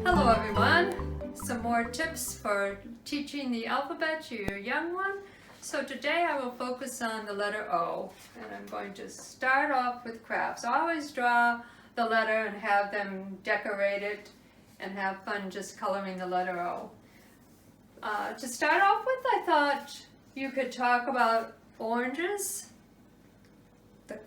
Hello everyone, some more tips for teaching the alphabet to your young one. So today I will focus on the letter O, and I'm going to start off with crafts. I always draw the letter and have them decorated and have fun just coloring the letter O. To start off with, I thought you could talk about oranges. The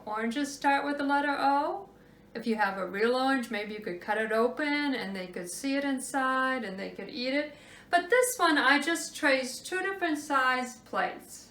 oranges start with the letter O. If you have a real orange, maybe you could cut it open and they could see it inside and they could eat it. But this one, I just traced two different sized plates.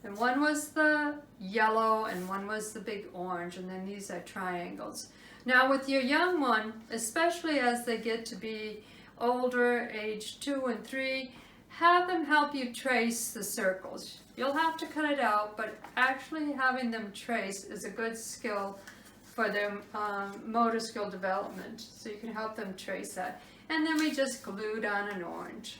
And one was the yellow and one was the big orange, and then these are triangles. Now with your young one, especially as they get to be older, age 2 and 3, have them help you trace the circles. You'll have to cut it out, but actually having them trace is a good skill for their motor skill development, so you can help them trace that. And then we just glued on an orange.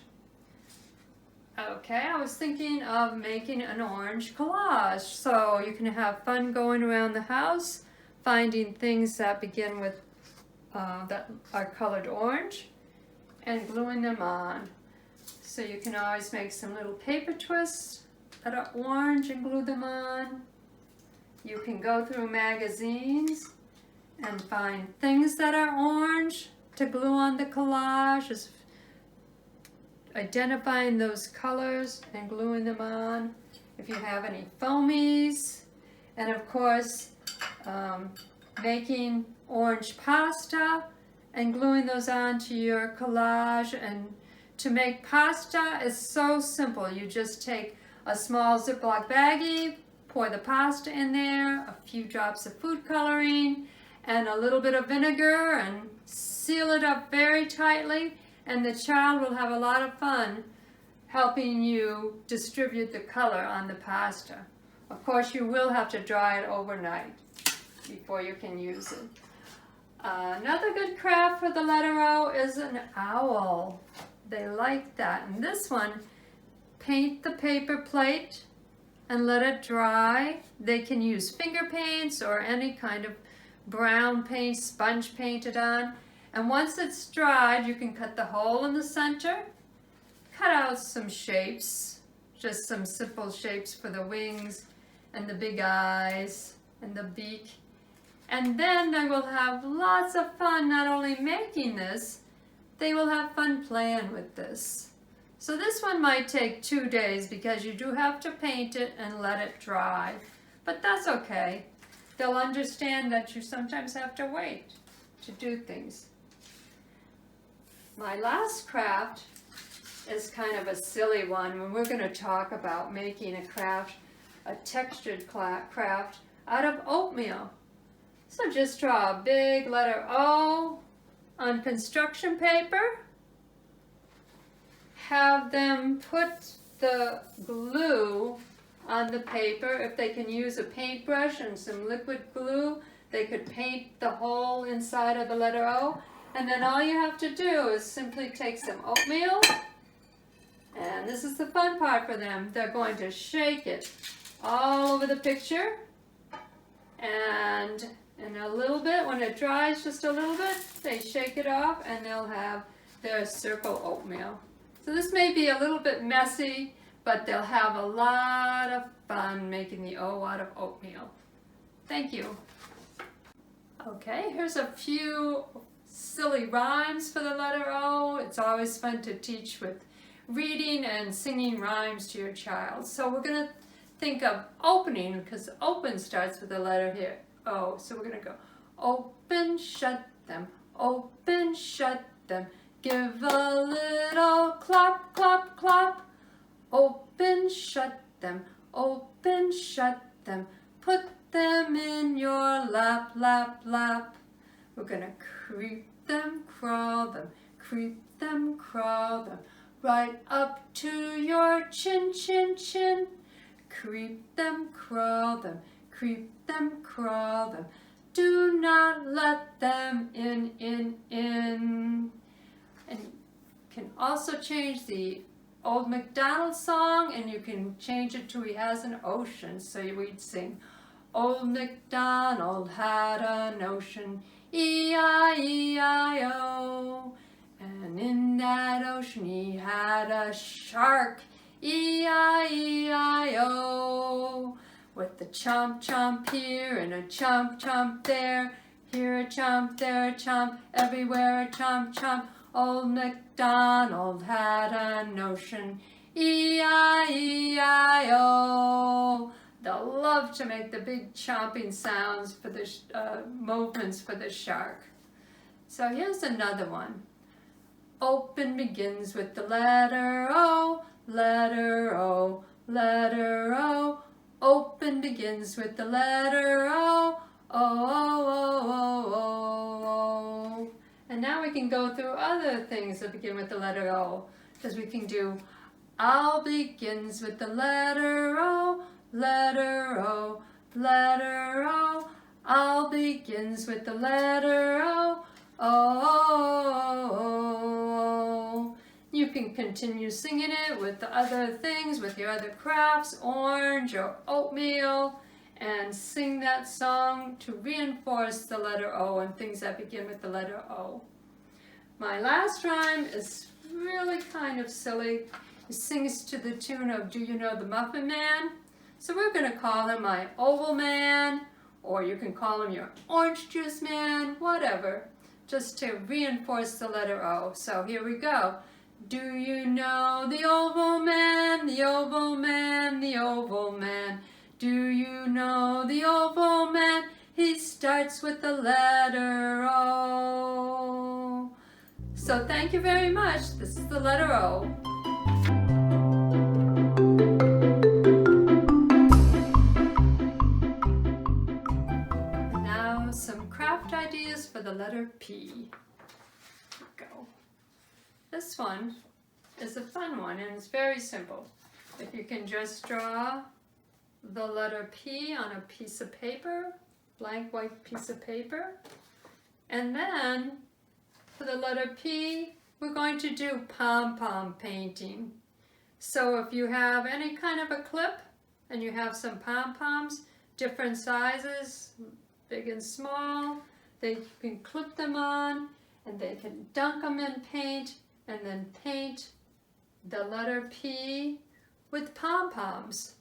Okay, I was thinking of making an orange collage, so you can have fun going around the house, finding things that begin with, that are colored orange, and gluing them on. So you can always make some little paper twists that are orange and glue them on. You can go through magazines and find things that are orange to glue on the collage, just identifying those colors and gluing them on. If you have any foamies, and of course making orange pasta and gluing those onto your collage. And to make pasta is so simple. You just take a small Ziploc baggie, pour the pasta in there, a few drops of food coloring, and a little bit of vinegar, and seal it up very tightly, and the child will have a lot of fun helping you distribute the color on the pasta. Of course, you will have to dry it overnight before you can use it. Another good craft for the letter O is an owl. They like that. And this one, paint the paper plate and let it dry. They can use finger paints or any kind of brown paint, sponge painted on. And once it's dried, you can cut the hole in the center, cut out some shapes, just some simple shapes for the wings and the big eyes and the beak. And then they will have lots of fun not only making this, they will have fun playing with this. So this one might take 2 days because you do have to paint it and let it dry, but that's okay. They'll understand that you sometimes have to wait to do things. My last craft is kind of a silly one, and we're going to talk about making a craft, a textured craft out of oatmeal. So just draw a big letter O on construction paper. Have them put the glue on the paper. If they can use a paintbrush and some liquid glue, they could paint the hole inside of the letter O. And then all you have to do is simply take some oatmeal, and this is the fun part for them. They're going to shake it all over the picture, and in a little bit, when it dries just a little bit, they shake it off and they'll have their circle oatmeal. So this may be a little bit messy, but they'll have a lot of fun making the O out of oatmeal. Thank you. Okay, here's a few silly rhymes for the letter O. It's always fun to teach with reading and singing rhymes to your child. So we're going to think of opening, because open starts with the letter here, O. So we're going to go open, shut them, open, shut them. Give a little clap, clap, clap. Open, shut them, open, shut them. Put them in your lap, lap, lap. We're gonna creep them, crawl them, creep them, crawl them, right up to your chin, chin, chin. Creep them, crawl them, creep them, crawl them. Do not let them in. And you can also change the Old MacDonald song, and you can change it to He Has an Ocean. So we'd sing, Old MacDonald had an ocean, E-I-E-I-O. And in that ocean he had a shark, E-I-E-I-O. With a chomp chomp here and a chomp chomp there, here a chomp, there a chomp, everywhere a chomp chomp. Old MacDonald had an ocean, E-I-E-I-O. They'll love to make the big chomping sounds for the movements for the shark. So here's another one. Open begins with the letter O, letter O, letter O. Open begins with the letter O, O, O, O, O, O. And now we can go through other things that begin with the letter O, because we can do Owl begins with the letter O, letter O, letter O. Owl begins with the letter O, O, O, O. You can continue singing it with the other things, with your other crafts, orange or oatmeal, and sing that song to reinforce the letter O and things that begin with the letter O. My last rhyme is really kind of silly. It sings to the tune of Do You Know the Muffin Man? So we're going to call him my Oval Man, or you can call him your Orange Juice Man, whatever, just to reinforce the letter O. So here we go. Do you know the Oval Man, the Oval Man, the Oval Man? Do you know the Oval Man? He starts with the letter O. So thank you very much. This is the letter O. And now some craft ideas for the letter P. Here we go. This one is a fun one, and it's very simple. If you can just draw the letter P on a piece of paper, blank white piece of paper, and then for the letter P, we're going to do Pom Pom Painting. So if you have any kind of a clip and you have some pom-poms, different sizes, big and small, they can clip them on and they can dunk them in paint and then paint the letter P with pom-poms.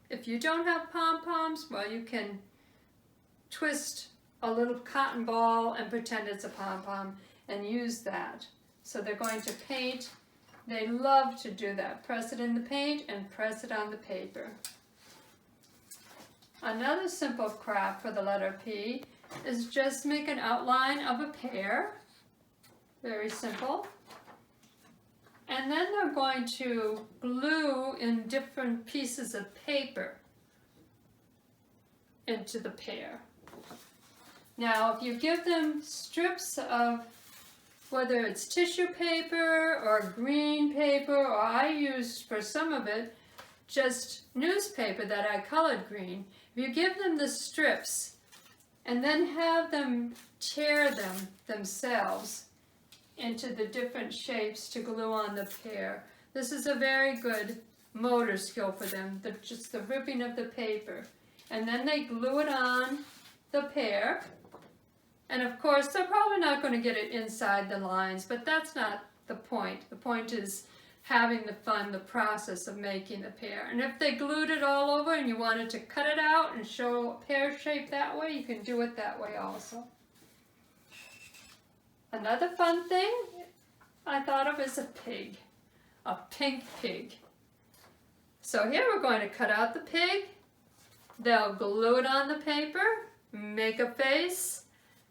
If you don't have pom-poms, well, you can twist a little cotton ball and pretend it's a pom-pom and use that. So they're going to paint. They love to do that. Press it in the paint and press it on the paper. Another simple craft for the letter P is just make an outline of a pear. Very simple. And then they're going to glue in different pieces of paper into the pear. Now, if you give them strips of whether it's tissue paper or green paper, or I used for some of it just newspaper that I colored green, if you give them the strips and then have them tear them themselves into the different shapes to glue on the pear. This is a very good motor skill for them, just the ripping of the paper. And then they glue it on the pear. And of course, they're probably not going to get it inside the lines, but that's not the point. The point is having the fun, the process of making the pear. And if they glued it all over and you wanted to cut it out and show a pear shape that way, you can do it that way also. Another fun thing I thought of is a pig, a pink pig. So here we're going to cut out the pig. They'll glue it on the paper, make a face.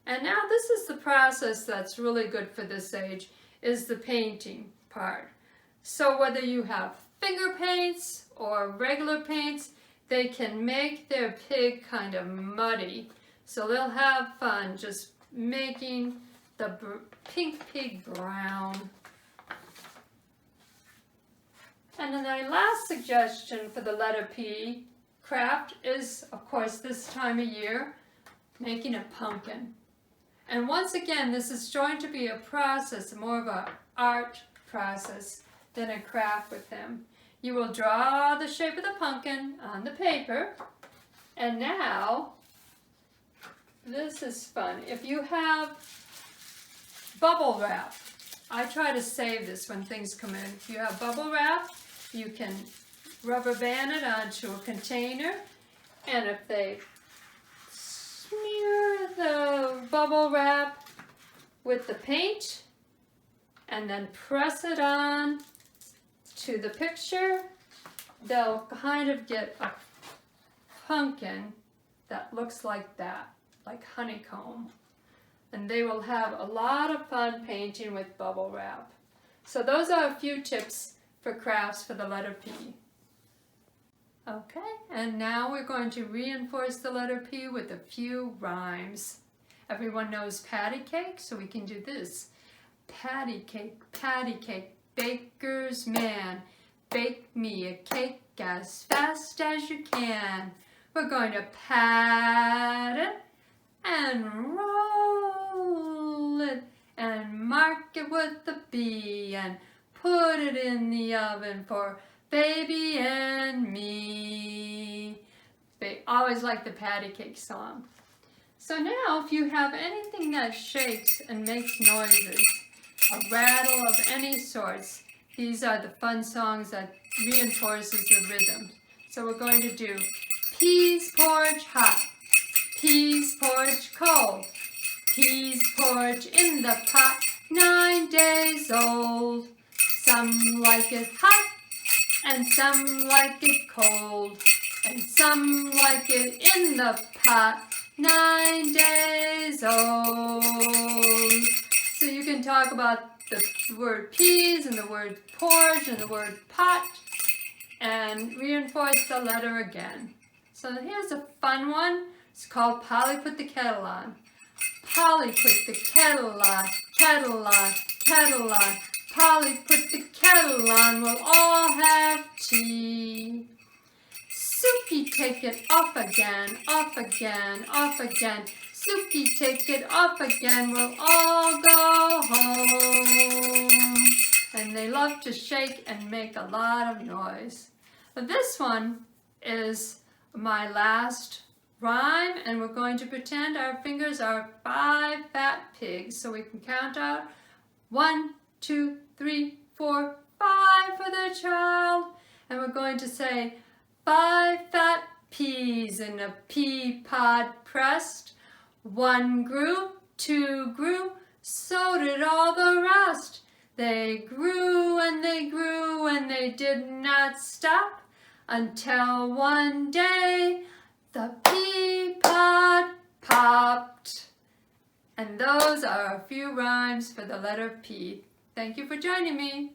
And now this is the process that's really good for this age, is the painting part. So whether you have finger paints or regular paints, they can make their pig kind of muddy. So they'll have fun just making the pink pig brown. And then my last suggestion for the letter P craft is, of course, this time of year, making a pumpkin. And once again, this is going to be a process, more of an art process. than a craft with him. You will draw the shape of the pumpkin on the paper. And now, this is fun. If you have bubble wrap, I try to save this when things come in. If you have bubble wrap, you can rubber band it onto a container. And if they smear the bubble wrap with the paint and then press it on to the picture, they'll kind of get a pumpkin that looks like that, like honeycomb. And they will have a lot of fun painting with bubble wrap. So those are a few tips for crafts for the letter P. Okay, and now we're going to reinforce the letter P with a few rhymes. Everyone knows patty cake, so we can do this. Patty cake, baker's man, bake me a cake as fast as you can. We're going to pat it and roll it and mark it with the B and put it in the oven for baby and me. They always like the patty cake song. So now if you have anything that shakes and makes noises, a rattle of any sorts, these are the fun songs that reinforces the rhythm. So we're going to do peas porridge hot, peas porridge cold, peas porridge in the pot, 9 days old. Some like it hot, and some like it cold, and some like it in the pot, 9 days old. So you can talk about the word peas and the word porridge and the word pot and reinforce the letter again. So here's a fun one. It's called Polly Put the Kettle On. Polly put the kettle on, kettle on, kettle on. Polly put the kettle on, we'll all have tea. Suki, take it off again, off again, off again. Suki, take it off again, we'll all go home. And they love to shake and make a lot of noise. But this one is my last rhyme, and we're going to pretend our fingers are 5 fat pigs. So we can count out 1, 2, 3, 4, 5 for the child. And we're going to say 5 fat peas in a pea pod pressed. 1 grew, 2 grew, so did all the rest. They grew and they grew and they did not stop until one day the pea pod popped. And those are a few rhymes for the letter P. Thank you for joining me.